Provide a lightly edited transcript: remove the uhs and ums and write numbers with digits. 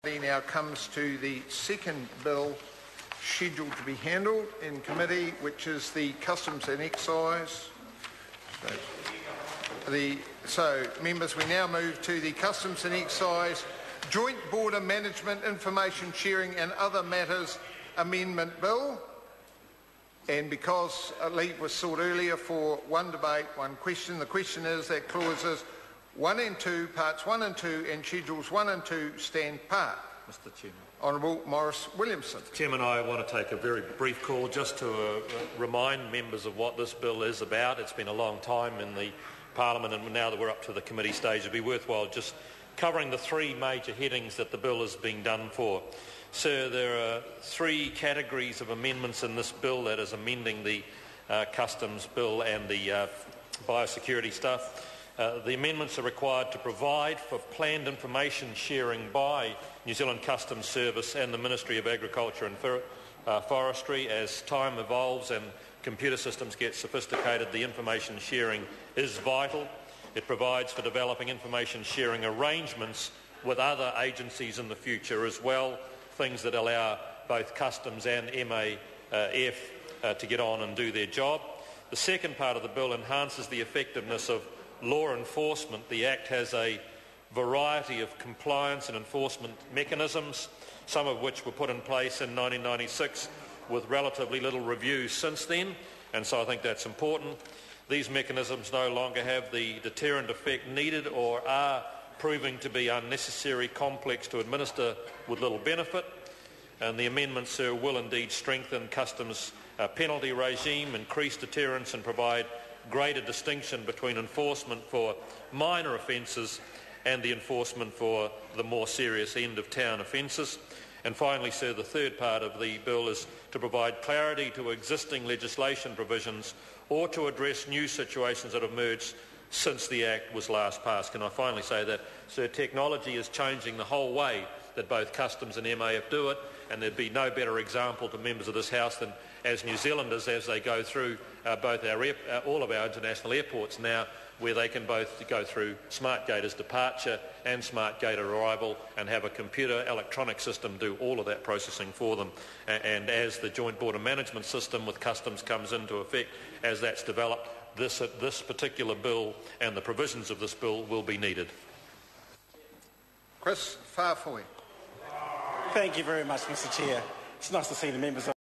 Now comes to the second bill scheduled to be handled in committee, which is the Customs and Excise. So, members, we now move to the Customs and Excise Joint Border Management Information Sharing and Other Matters Amendment Bill. And because leave was sought earlier for one debate, one question, the question is that clauses 1 and 2, parts 1 and 2 and schedules 1 and 2 stand part. Mr. Chairman. Honourable Maurice Williamson. Chairman, I want to take a very brief call just to remind members of what this bill is about. It's been a long time in the Parliament, and now that we're up to the committee stage, it'd be worthwhile just covering the three major headings that the bill is being done for. Sir, there are three categories of amendments in this bill that is amending the Customs Bill and the biosecurity stuff. The amendments are required to provide for planned information sharing by New Zealand Customs Service and the Ministry of Agriculture and Forestry. As time evolves and computer systems get sophisticated, the information sharing is vital. It provides for developing information sharing arrangements with other agencies in the future as well, things that allow both Customs and MAF to get on and do their job. The second part of the bill enhances the effectiveness of law enforcement. The Act has a variety of compliance and enforcement mechanisms, some of which were put in place in 1996 with relatively little review since then, and so I think that's important. These mechanisms no longer have the deterrent effect needed or are proving to be unnecessary, complex to administer with little benefit, and the amendments, sir, will indeed strengthen Customs penalty regime, increase deterrence and provide greater distinction between enforcement for minor offences and the enforcement for the more serious end-of-town offences. And finally, sir, the third part of the bill is to provide clarity to existing legislation provisions or to address new situations that have emerged since the Act was last passed. Can I finally say that, sir, technology is changing the whole way that both Customs and MAF do it, and there'd be no better example to members of this House than as New Zealanders as they go through both all of our international airports now, where they can both go through Smart Gate as departure and Smart Gate arrival and have a computer electronic system do all of that processing for them. And as the Joint Border Management System with Customs comes into effect, as that's developed, this particular bill and the provisions of this bill will be needed. Chris Farfoy. Thank you very much, Mr. Chair. It's nice to see the members